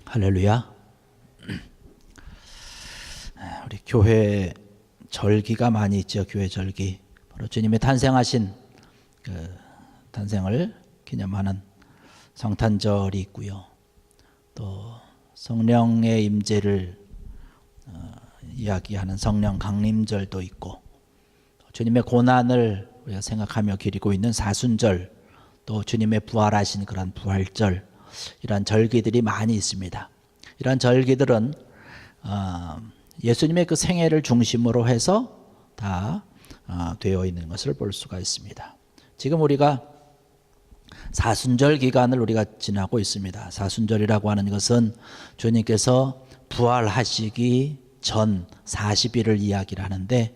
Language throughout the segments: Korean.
할렐루야. 우리 교회 절기가 많이 있죠. 교회 절기. 바로 주님의 탄생하신 그 탄생을 기념하는 성탄절이 있고요. 또 성령의 임재를 이야기하는 성령 강림절도 있고, 주님의 고난을 우리가 생각하며 기리고 있는 사순절, 또 주님의 부활하신 그런 부활절, 이런 절기들이 많이 있습니다. 이런 절기들은 예수님의 그 생애를 중심으로 해서 다 되어 있는 것을 볼 수가 있습니다. 지금 우리가 사순절 기간을 우리가 지나고 있습니다. 사순절이라고 하는 것은 주님께서 부활하시기 전 40일을 이야기를 하는데,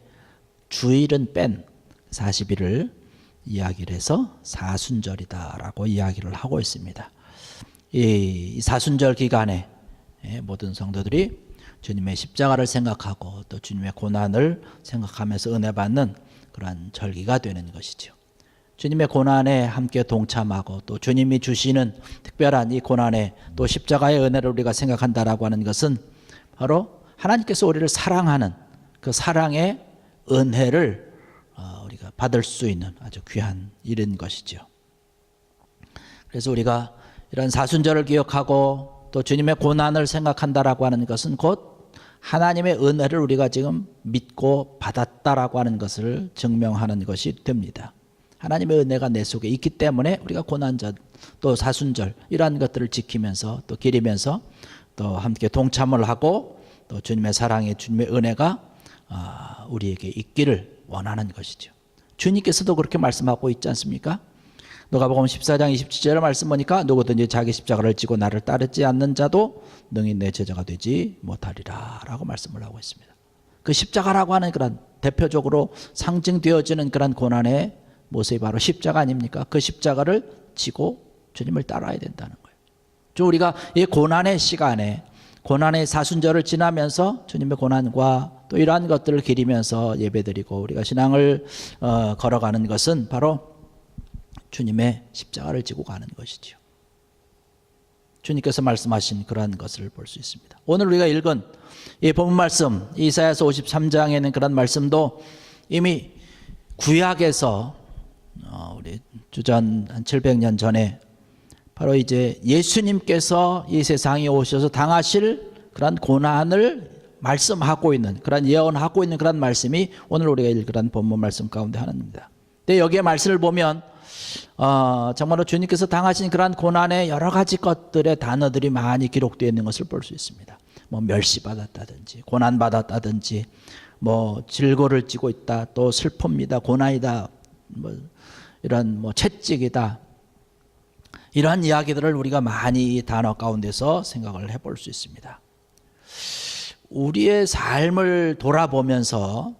주일은 뺀 40일을 이야기를 해서 사순절이다라고 이야기를 하고 있습니다. 이 사순절 기간에 모든 성도들이 주님의 십자가를 생각하고 또 주님의 고난을 생각하면서 은혜 받는 그러한 절기가 되는 것이죠. 주님의 고난에 함께 동참하고 또 주님이 주시는 특별한 이 고난에 또 십자가의 은혜를 우리가 생각한다라고 하는 것은 바로 하나님께서 우리를 사랑하는 그 사랑의 은혜를 우리가 받을 수 있는 아주 귀한 일인 것이죠. 그래서 우리가 이런 사순절을 기억하고 또 주님의 고난을 생각한다라고 하는 것은 곧 하나님의 은혜를 우리가 지금 믿고 받았다라고 하는 것을 증명하는 것이 됩니다. 하나님의 은혜가 내 속에 있기 때문에 우리가 고난절 또 사순절 이러한 것들을 지키면서 또 기리면서 또 함께 동참을 하고 또 주님의 사랑에 주님의 은혜가 우리에게 있기를 원하는 것이죠. 주님께서도 그렇게 말씀하고 있지 않습니까? 누가복음 14장 27절의 말씀 보니까 누구든지 자기 십자가를 지고 나를 따르지 않는 자도 능히 내 제자가 되지 못하리라 라고 말씀을 하고 있습니다. 그 십자가라고 하는 그런 대표적으로 상징되어지는 그런 고난의 모습이 바로 십자가 아닙니까? 그 십자가를 지고 주님을 따라야 된다는 거예요. 우리가 이 고난의 시간에 고난의 사순절을 지나면서 주님의 고난과 또 이러한 것들을 기리면서 예배드리고 우리가 신앙을 걸어가는 것은 바로 주님의 십자가를 지고 가는 것이죠. 주님께서 말씀하신 그러한 것을 볼 수 있습니다. 오늘 우리가 읽은 이 본문 말씀 이사야서 53장에 있는 그런 말씀도 이미 구약에서 우리 주전 한 700년 전에 바로 이제 예수님께서 이 세상에 오셔서 당하실 그런 고난을 말씀하고 있는 그런 예언하고 있는 그런 말씀이 오늘 우리가 읽은 본문 말씀 가운데 하나입니다. 근데 여기에 말씀을 보면 정말로 주님께서 당하신 그러한 고난의 여러 가지 것들의 단어들이 많이 기록되어 있는 것을 볼 수 있습니다. 뭐 멸시받았다든지 고난받았다든지 뭐 질고를 지고 있다, 또 슬픔이다, 고난이다, 뭐 이런 뭐 채찍이다, 이러한 이야기들을 우리가 많이 이 단어 가운데서 생각을 해볼 수 있습니다. 우리의 삶을 돌아보면서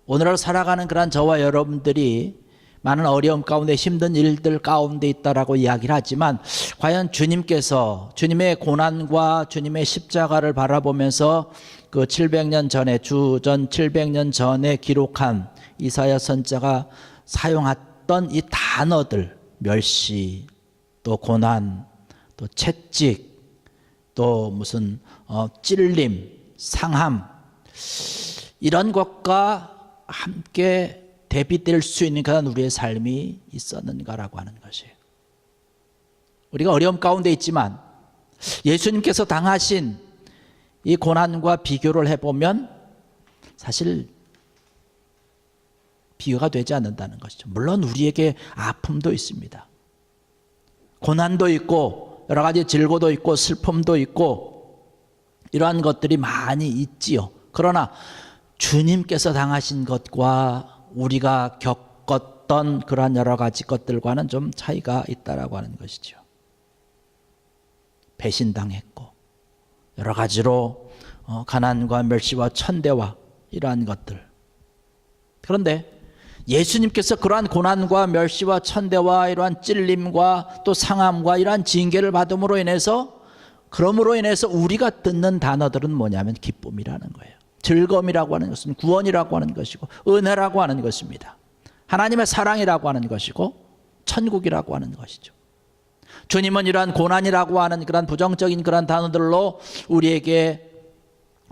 오늘을 살아가는 그런 저와 여러분들이 많은 어려움 가운데 힘든 일들 가운데 있다라고 이야기를 하지만 과연 주님께서 주님의 고난과 주님의 십자가를 바라보면서 그 700년 전에 주전 700년 전에 기록한 이사야 선지자가 사용했던 이 단어들, 멸시, 또 고난, 또 채찍, 또 무슨 찔림, 상함, 이런 것과 함께 대비될 수 있는 그런 우리의 삶이 있었는가라고 하는 것이에요. 우리가 어려움 가운데 있지만 예수님께서 당하신 이 고난과 비교를 해보면 사실 비교가 되지 않는다는 것이죠. 물론 우리에게 아픔도 있습니다. 고난도 있고 여러 가지 질고도 있고 슬픔도 있고 이러한 것들이 많이 있지요. 그러나 주님께서 당하신 것과 우리가 겪었던 그러한 여러 가지 것들과는 좀 차이가 있다라고 하는 것이죠. 배신당했고 여러 가지로 가난과 멸시와 천대와 이러한 것들. 그런데 예수님께서 그러한 고난과 멸시와 천대와 이러한 찔림과 또 상함과 이러한 징계를 받음으로 인해서 그러므로 인해서 우리가 듣는 단어들은 뭐냐면 기쁨이라는 거예요. 즐거움이라고 하는 것은 구원이라고 하는 것이고 은혜라고 하는 것입니다. 하나님의 사랑이라고 하는 것이고 천국이라고 하는 것이죠. 주님은 이러한 고난이라고 하는 그런 부정적인 그런 단어들로 우리에게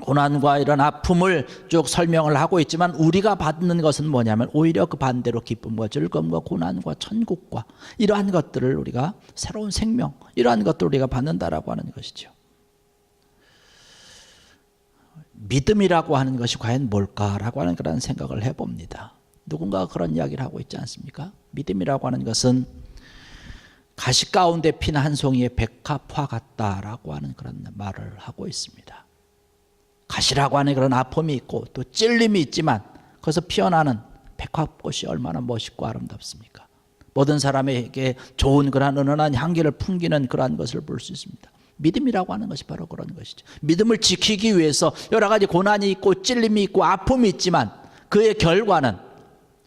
고난과 이런 아픔을 쭉 설명을 하고 있지만 우리가 받는 것은 뭐냐면 오히려 그 반대로 기쁨과 즐거움과 고난과 천국과 이러한 것들을 우리가 새로운 생명, 이러한 것들을 우리가 받는다라고 하는 것이죠. 믿음이라고 하는 것이 과연 뭘까라고 하는 그런 생각을 해봅니다. 누군가가 그런 이야기를 하고 있지 않습니까? 믿음이라고 하는 것은 가시 가운데 핀 한 송이의 백합화 같다라고 하는 그런 말을 하고 있습니다. 가시라고 하는 그런 아픔이 있고 또 찔림이 있지만 거기서 피어나는 백합꽃이 얼마나 멋있고 아름답습니까? 모든 사람에게 좋은 그러한 은은한 향기를 풍기는 그러한 것을 볼 수 있습니다. 믿음이라고 하는 것이 바로 그런 것이죠. 믿음을 지키기 위해서 여러 가지 고난이 있고 찔림이 있고 아픔이 있지만 그의 결과는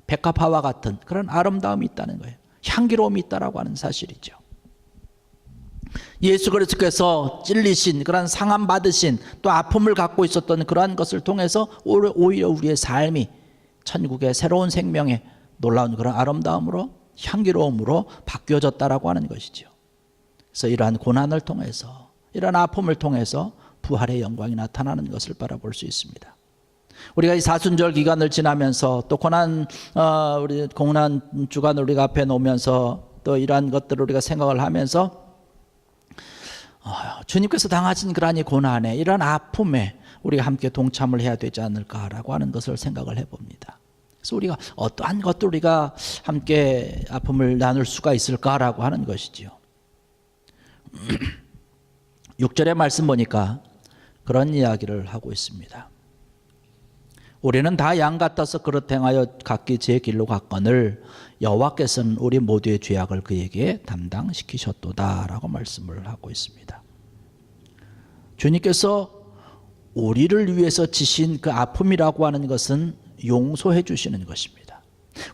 백합화와 같은 그런 아름다움이 있다는 거예요. 향기로움이 있다라고 하는 사실이죠. 예수 그리스도께서 찔리신 그런 상함 받으신 또 아픔을 갖고 있었던 그러한 것을 통해서 오히려 우리의 삶이 천국의 새로운 생명의 놀라운 그런 아름다움으로 향기로움으로 바뀌어졌다라고 하는 것이죠. 그래서 이러한 고난을 통해서 이러한 아픔을 통해서 부활의 영광이 나타나는 것을 바라볼 수 있습니다. 우리가 이 사순절 기간을 지나면서 또 우리 고난 주간을 우리가 앞에 놓으면서 또 이러한 것들을 우리가 생각을 하면서 주님께서 당하신 그러한 이 고난에 이러한 아픔에 우리가 함께 동참을 해야 되지 않을까라고 하는 것을 생각을 해봅니다. 그래서 우리가 어떠한 것도 우리가 함께 아픔을 나눌 수가 있을까라고 하는 것이지요. 6절의 말씀 보니까 그런 이야기를 하고 있습니다. 우리는 다 양 같아서 그릇 행하여 각기 제 길로 갔거늘 여호와께서는 우리 모두의 죄악을 그에게 담당시키셨도다라고 말씀을 하고 있습니다. 주님께서 우리를 위해서 지신 그 아픔이라고 하는 것은 용서해 주시는 것입니다.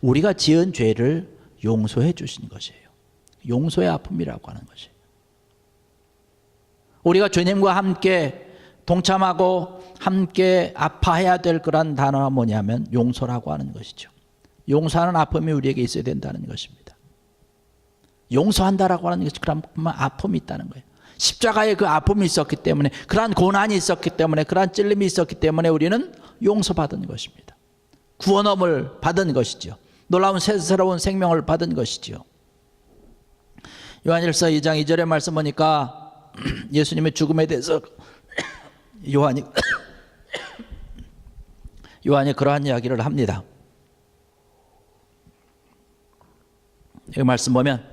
우리가 지은 죄를 용서해 주신 것이에요. 용서의 아픔이라고 하는 것이에요. 우리가 주님과 함께 동참하고 함께 아파해야 될 그런 단어가 뭐냐면 용서라고 하는 것이죠. 용서하는 아픔이 우리에게 있어야 된다는 것입니다. 용서한다라고 하는 것이 그런 아픔이 있다는 거예요. 십자가에 그 아픔이 있었기 때문에, 그러한 고난이 있었기 때문에, 그러한 찔림이 있었기 때문에 우리는 용서받은 것입니다. 구원함을 받은 것이죠. 놀라운 새로운 생명을 받은 것이죠. 요한일서 2장 2절의 말씀 보니까 예수님의 죽음에 대해서 요한이 그러한 이야기를 합니다. 이 말씀 보면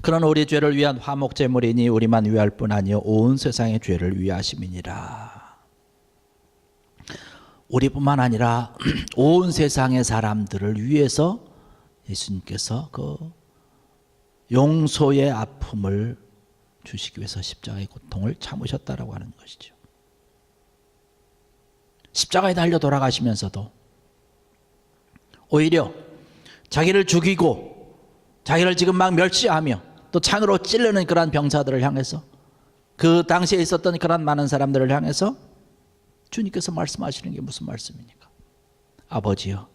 그런 우리 죄를 위한 화목제물이니 우리만 위할 뿐 아니요 온 세상의 죄를 위하심이니라. 우리뿐만 아니라 온 세상의 사람들을 위해서 예수님께서 그 용서의 아픔을 주시기 위해서 십자가의 고통을 참으셨다라고 하는 것이죠. 십자가에 달려 돌아가시면서도 오히려 자기를 죽이고 자기를 지금 막 멸시하며 또 창으로 찌르는 그러한 병사들을 향해서, 그 당시에 있었던 그런 많은 사람들을 향해서 주님께서 말씀하시는 게 무슨 말씀입니까? 아버지여,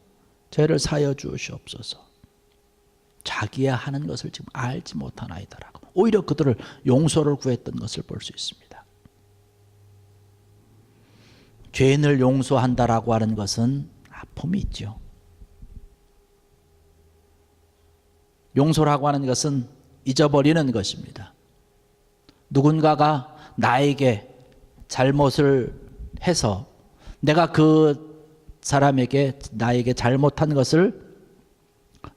죄를 사여 주시옵소서. 자기야 하는 것을 지금 알지 못하나이다라고 오히려 그들을 용서를 구했던 것을 볼 수 있습니다. 죄인을 용서한다라고 하는 것은 아픔이 있죠. 용서라고 하는 것은 잊어버리는 것입니다. 누군가가 나에게 잘못을 해서 내가 그 사람에게 나에게 잘못한 것을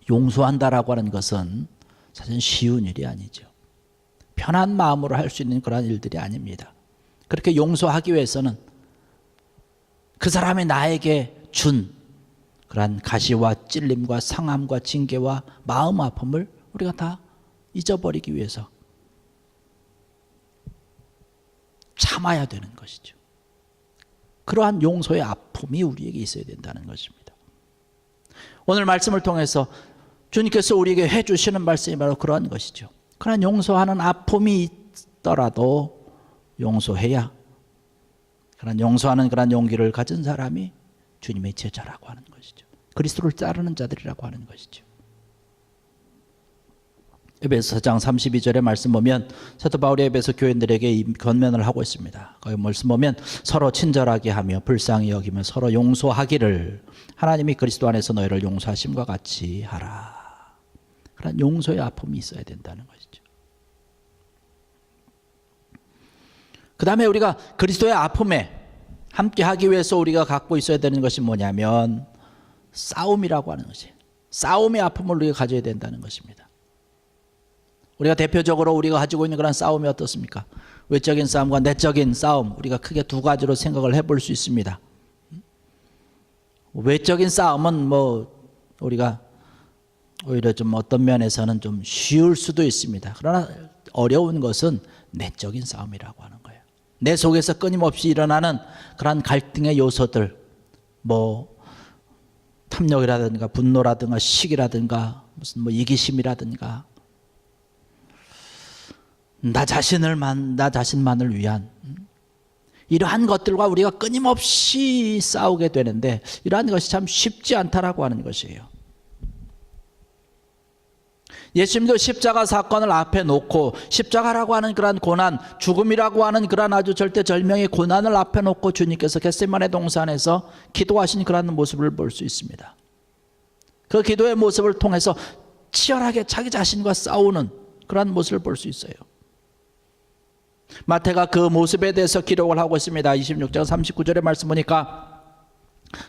용서한다라고 하는 것은 사실 쉬운 일이 아니죠. 편한 마음으로 할 수 있는 그런 일들이 아닙니다. 그렇게 용서하기 위해서는 그 사람이 나에게 준 그러한 가시와 찔림과 상함과 징계와 마음 아픔을 우리가 다 잊어버리기 위해서 참아야 되는 것이죠. 그러한 용서의 아픔이 우리에게 있어야 된다는 것입니다. 오늘 말씀을 통해서 주님께서 우리에게 해주시는 말씀이 바로 그러한 것이죠. 그러한 용서하는 아픔이 있더라도 용서해야, 그런 용서하는 그런 용기를 가진 사람이 주님의 제자라고 하는 것이죠. 그리스도를 따르는 자들이라고 하는 것이죠. 에베소 4장 32절의 말씀 보면 사도 바울이 에베소 교인들에게 이 권면을 하고 있습니다. 거기 말씀 보면 서로 친절하게 하며 불쌍히 여기며 서로 용서하기를 하나님이 그리스도 안에서 너희를 용서하심과 같이 하라. 그런 용서의 아픔이 있어야 된다는 것이죠. 그 다음에 우리가 그리스도의 아픔에 함께 하기 위해서 우리가 갖고 있어야 되는 것이 뭐냐면 싸움이라고 하는 것이, 싸움의 아픔을 우리가 가져야 된다는 것입니다. 우리가 대표적으로 우리가 가지고 있는 그런 싸움이 어떻습니까? 외적인 싸움과 내적인 싸움, 우리가 크게 두 가지로 생각을 해볼 수 있습니다. 외적인 싸움은 우리가 오히려 좀 어떤 면에서는 좀 쉬울 수도 있습니다. 그러나 어려운 것은 내적인 싸움이라고 하는 거예요. 내 속에서 끊임없이 일어나는 그런 갈등의 요소들, 탐욕이라든가 분노라든가 시기라든가 무슨 이기심이라든가 나 자신만을 위한 이러한 것들과 우리가 끊임없이 싸우게 되는데 이러한 것이 참 쉽지 않다라고 하는 것이에요. 예수님도 십자가 사건을 앞에 놓고 십자가라고 하는 그러한 고난, 죽음이라고 하는 그러한 아주 절대절명의 고난을 앞에 놓고 주님께서 겟세마네 동산에서 기도하신 그러한 모습을 볼 수 있습니다. 그 기도의 모습을 통해서 치열하게 자기 자신과 싸우는 그러한 모습을 볼 수 있어요. 마태가 그 모습에 대해서 기록을 하고 있습니다. 26장 39절의 말씀 보니까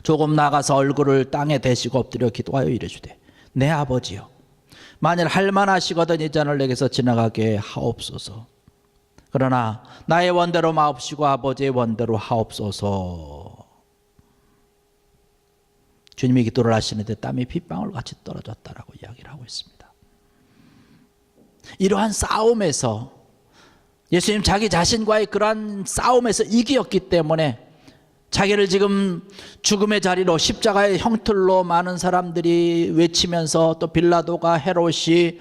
조금 나가서 얼굴을 땅에 대시고 엎드려 기도하여 이르시되 내 아버지여 만일 할만하시거든 이 잔을 내게서 지나가게 하옵소서. 그러나 나의 원대로 마옵시고 아버지의 원대로 하옵소서. 주님이 기도를 하시는데 땀이 핏방울 같이 떨어졌다라고 이야기를 하고 있습니다. 이러한 싸움에서 예수님 자기 자신과의 그러한 싸움에서 이기었기 때문에 자기를 지금 죽음의 자리로 십자가의 형틀로 많은 사람들이 외치면서 또 빌라도가 헤롯이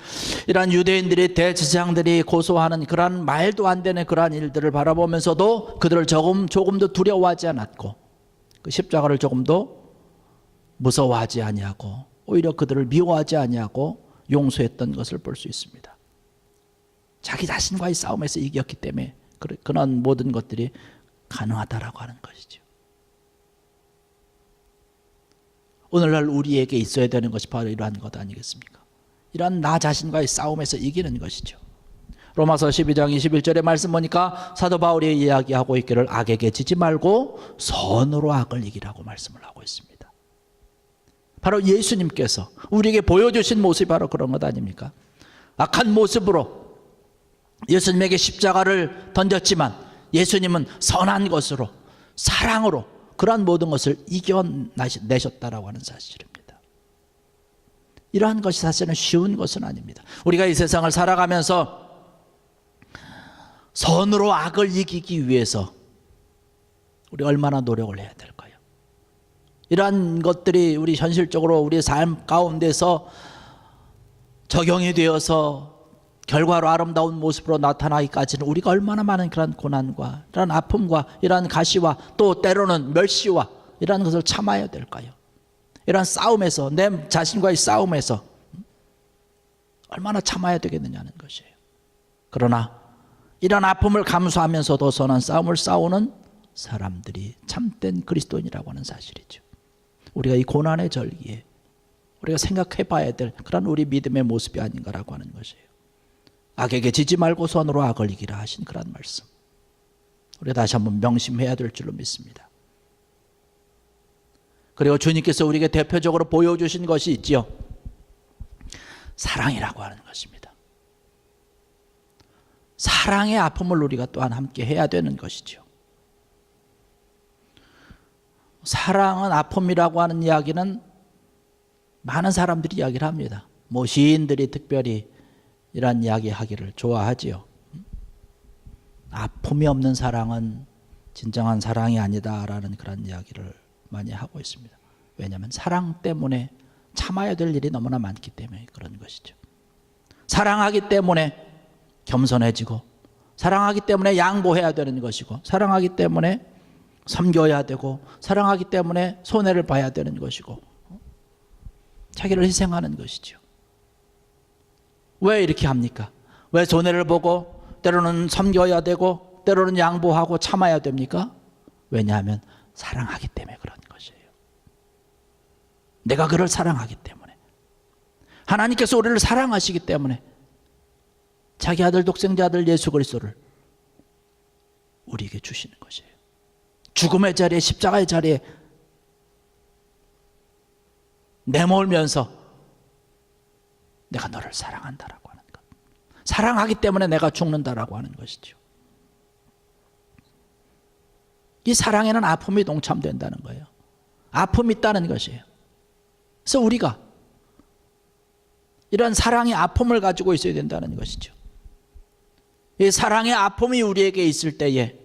이러한 유대인들이 대제사장들이 고소하는 그러한 말도 안 되는 그러한 일들을 바라보면서도 그들을 조금도 두려워하지 않았고 그 십자가를 조금도 무서워하지 아니하고 오히려 그들을 미워하지 아니하고 용서했던 것을 볼 수 있습니다. 자기 자신과의 싸움에서 이겼기 때문에 그런 모든 것들이 가능하다라고 하는 것이죠. 오늘날 우리에게 있어야 되는 것이 바로 이러한 것 아니겠습니까? 이러한 나 자신과의 싸움에서 이기는 것이죠. 로마서 12장 21절의 말씀 보니까 사도 바울이 이야기하고 있기를 악에게 지지 말고 선으로 악을 이기라고 말씀을 하고 있습니다. 바로 예수님께서 우리에게 보여주신 모습이 바로 그런 것 아닙니까? 악한 모습으로 예수님에게 십자가를 던졌지만 예수님은 선한 것으로 사랑으로 그러한 모든 것을 이겨내셨다라고 하는 사실입니다. 이러한 것이 사실은 쉬운 것은 아닙니다. 우리가 이 세상을 살아가면서 선으로 악을 이기기 위해서 우리 얼마나 노력을 해야 될까요? 이러한 것들이 우리 현실적으로 우리의 삶 가운데서 적용이 되어서 결과로 아름다운 모습으로 나타나기까지는 우리가 얼마나 많은 그런 고난과 이런 아픔과 이런 가시와 또 때로는 멸시와 이런 것을 참아야 될까요? 이런 싸움에서 내 자신과의 싸움에서 얼마나 참아야 되겠느냐는 것이에요. 그러나 이런 아픔을 감수하면서도 선한 싸움을 싸우는 사람들이 참된 그리스도인이라고 하는 사실이죠. 우리가 이 고난의 절기에 우리가 생각해 봐야 될 그런 우리 믿음의 모습이 아닌가라고 하는 것이에요. 악에게 지지 말고 선으로 악을 이기라 하신 그런 말씀, 우리가 다시 한번 명심해야 될 줄로 믿습니다. 그리고 주님께서 우리에게 대표적으로 보여주신 것이 있지요. 사랑이라고 하는 것입니다. 사랑의 아픔을 우리가 또한 함께 해야 되는 것이죠. 사랑은 아픔이라고 하는 이야기는 많은 사람들이 이야기를 합니다. 시인들이 특별히 이런 이야기 하기를 좋아하지요. 아픔이 없는 사랑은 진정한 사랑이 아니다라는 그런 이야기를 많이 하고 있습니다. 왜냐하면 사랑 때문에 참아야 될 일이 너무나 많기 때문에 그런 것이죠. 사랑하기 때문에 겸손해지고, 사랑하기 때문에 양보해야 되는 것이고, 사랑하기 때문에 섬겨야 되고, 사랑하기 때문에 손해를 봐야 되는 것이고, 자기를 희생하는 것이죠. 왜 이렇게 합니까? 왜 손해를 보고 때로는 섬겨야 되고 때로는 양보하고 참아야 됩니까? 왜냐하면 사랑하기 때문에 그런 것이에요. 내가 그를 사랑하기 때문에, 하나님께서 우리를 사랑하시기 때문에 자기 아들 독생자 아들 예수 그리스도를 우리에게 주시는 것이에요. 죽음의 자리에, 십자가의 자리에 내몰면서 내가 너를 사랑한다라고 하는 것, 사랑하기 때문에 내가 죽는다라고 하는 것이죠. 이 사랑에는 아픔이 동참된다는 거예요. 아픔이 있다는 것이에요. 그래서 우리가 이런 사랑의 아픔을 가지고 있어야 된다는 것이죠. 이 사랑의 아픔이 우리에게 있을 때에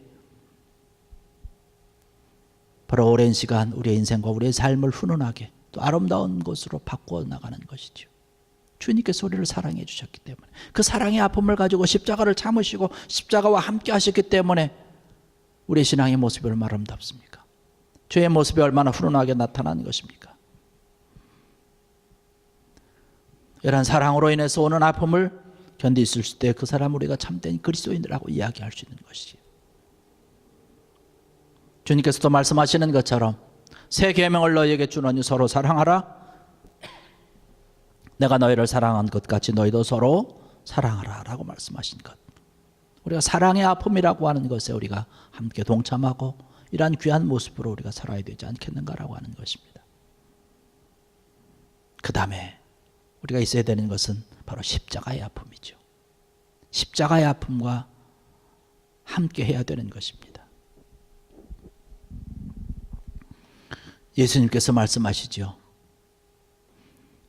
바로 오랜 시간 우리의 인생과 우리의 삶을 훈훈하게 또 아름다운 것으로 바꾸어 나가는 것이죠. 주님께서 우리를 사랑해 주셨기 때문에, 그 사랑의 아픔을 가지고 십자가를 참으시고 십자가와 함께 하셨기 때문에 우리의 신앙의 모습이 얼마나 아름답습니까? 주의 모습이 얼마나 훈훈하게 나타나는 것입니까? 이런 사랑으로 인해서 오는 아픔을 견딜 수 있을 때 그 사람 우리가 참된 그리스도인이라고 이야기할 수 있는 것이죠. 주님께서도 말씀하시는 것처럼 새 계명을 너희에게 주노니 서로 사랑하라. 내가 너희를 사랑한 것 같이 너희도 서로 사랑하라 라고 말씀하신 것, 우리가 사랑의 아픔이라고 하는 것에 우리가 함께 동참하고 이러한 귀한 모습으로 우리가 살아야 되지 않겠는가라고 하는 것입니다. 그 다음에 우리가 있어야 되는 것은 바로 십자가의 아픔이죠. 십자가의 아픔과 함께 해야 되는 것입니다. 예수님께서 말씀하시죠.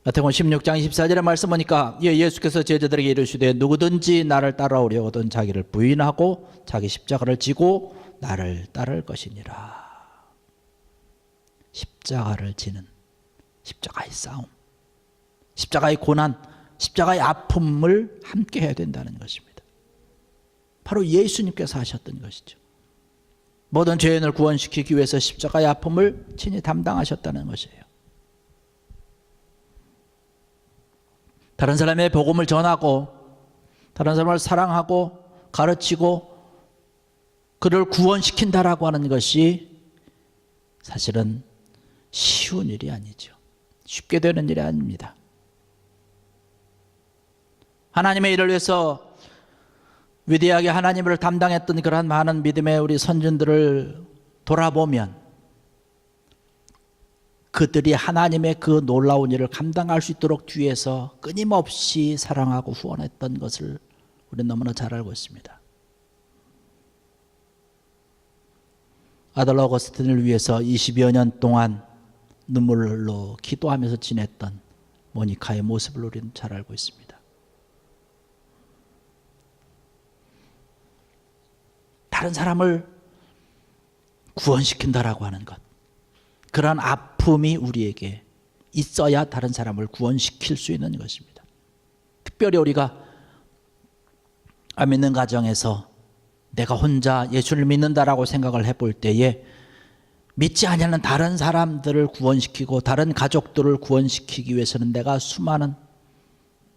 마태복음 16장 24절에 말씀 보니까 예수께서 제자들에게 이르시되 누구든지 나를 따라오려거든 자기를 부인하고 자기 십자가를 지고 나를 따를 것이니라. 십자가를 지는, 십자가의 싸움, 십자가의 고난, 십자가의 아픔을 함께 해야 된다는 것입니다. 바로 예수님께서 하셨던 것이죠. 모든 죄인을 구원시키기 위해서 십자가의 아픔을 친히 담당하셨다는 것이에요. 다른 사람의 복음을 전하고 다른 사람을 사랑하고 가르치고 그를 구원시킨다라고 하는 것이 사실은 쉬운 일이 아니죠. 쉽게 되는 일이 아닙니다. 하나님의 일을 위해서 위대하게 하나님을 담당했던 그러한 많은 믿음의 우리 선진들을 돌아보면 그들이 하나님의 그 놀라운 일을 감당할 수 있도록 뒤에서 끊임없이 사랑하고 후원했던 것을 우리는 너무나 잘 알고 있습니다. 아들 어거스틴을 위해서 20여 년 동안 눈물로 기도하면서 지냈던 모니카의 모습을 우리는 잘 알고 있습니다. 다른 사람을 구원시킨다라고 하는 것, 그러한 아픔이 우리에게 있어야 다른 사람을 구원시킬 수 있는 것입니다. 특별히 우리가 안 믿는 가정에서 내가 혼자 예수를 믿는다라고 생각을 해볼 때에 믿지 않는 다른 사람들을 구원시키고 다른 가족들을 구원시키기 위해서는 내가 수많은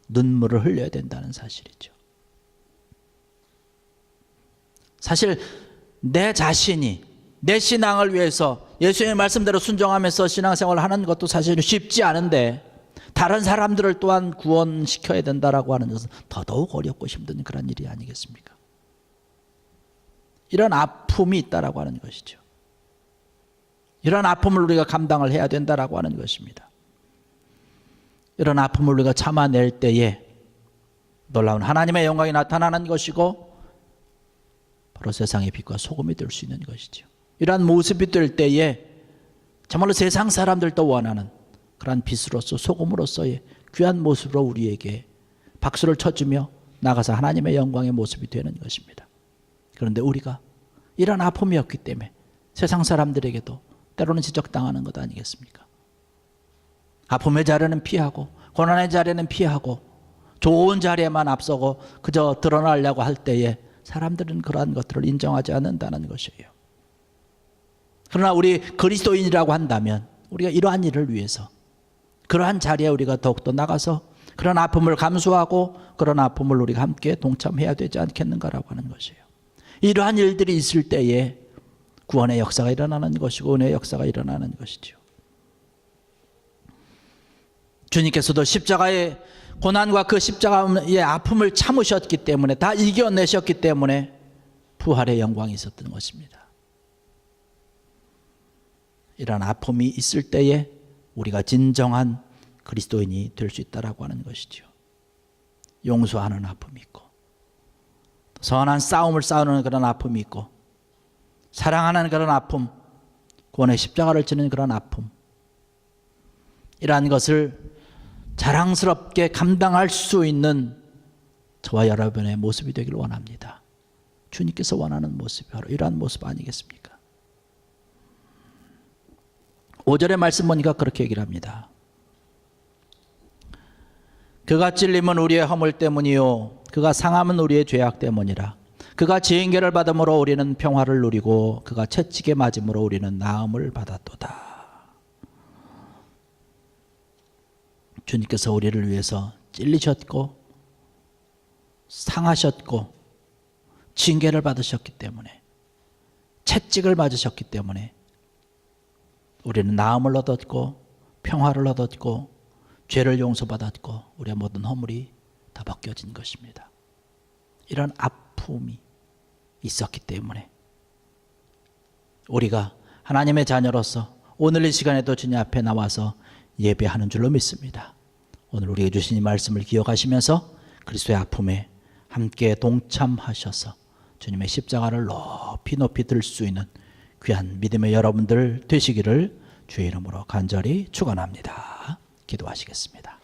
눈물을 흘려야 된다는 사실이죠. 사실 내 자신이 내 신앙을 위해서 예수님의 말씀대로 순종하면서 신앙생활을 하는 것도 사실은 쉽지 않은데 다른 사람들을 또한 구원시켜야 된다라고 하는 것은 더더욱 어렵고 힘든 그런 일이 아니겠습니까? 이런 아픔이 있다라고 하는 것이죠. 이런 아픔을 우리가 감당을 해야 된다라고 하는 것입니다. 이런 아픔을 우리가 참아낼 때에 놀라운 하나님의 영광이 나타나는 것이고 바로 세상의 빛과 소금이 될 수 있는 것이죠. 이러한 모습이 될 때에 정말로 세상 사람들도 원하는 그러한 빛으로서 소금으로서의 귀한 모습으로 우리에게 박수를 쳐주며 나가서 하나님의 영광의 모습이 되는 것입니다. 그런데 우리가 이런 아픔이 없기 때문에 세상 사람들에게도 때로는 지적당하는 것 아니겠습니까? 아픔의 자리는 피하고 고난의 자리는 피하고 좋은 자리에만 앞서고 그저 드러나려고 할 때에 사람들은 그러한 것들을 인정하지 않는다는 것이에요. 그러나 우리 그리스도인이라고 한다면 우리가 이러한 일을 위해서 그러한 자리에 우리가 더욱더 나가서 그런 아픔을 감수하고 그런 아픔을 우리가 함께 동참해야 되지 않겠는가라고 하는 것이에요. 이러한 일들이 있을 때에 구원의 역사가 일어나는 것이고 은혜의 역사가 일어나는 것이죠. 주님께서도 십자가의 고난과 그 십자가의 아픔을 참으셨기 때문에, 다 이겨내셨기 때문에 부활의 영광이 있었던 것입니다. 이런 아픔이 있을 때에 우리가 진정한 그리스도인이 될 수 있다라고 하는 것이죠. 용서하는 아픔이 있고, 선한 싸움을 싸우는 그런 아픔이 있고, 사랑하는 그런 아픔, 구원의 십자가를 지는 그런 아픔, 이러한 것을 자랑스럽게 감당할 수 있는 저와 여러분의 모습이 되기를 원합니다. 주님께서 원하는 모습이 바로 이러한 모습 아니겠습니까? 5절의 말씀 보니까 그렇게 얘기를 합니다. 그가 찔림은 우리의 허물 때문이요 그가 상함은 우리의 죄악 때문이라. 그가 징계를 받음으로 우리는 평화를 누리고 그가 채찍에 맞음으로 우리는 나음을 받았도다. 주님께서 우리를 위해서 찔리셨고 상하셨고 징계를 받으셨기 때문에, 채찍을 맞으셨기 때문에 우리는 나음을 얻었고 평화를 얻었고 죄를 용서받았고 우리의 모든 허물이 다 벗겨진 것입니다. 이런 아픔이 있었기 때문에 우리가 하나님의 자녀로서 오늘 이 시간에도 주님 앞에 나와서 예배하는 줄로 믿습니다. 오늘 우리에게 주신 이 말씀을 기억하시면서 그리스도의 아픔에 함께 동참하셔서 주님의 십자가를 높이 높이 들 수 있는 귀한 믿음의 여러분들 되시기를 주의 이름으로 간절히 축원합니다. 기도하시겠습니다.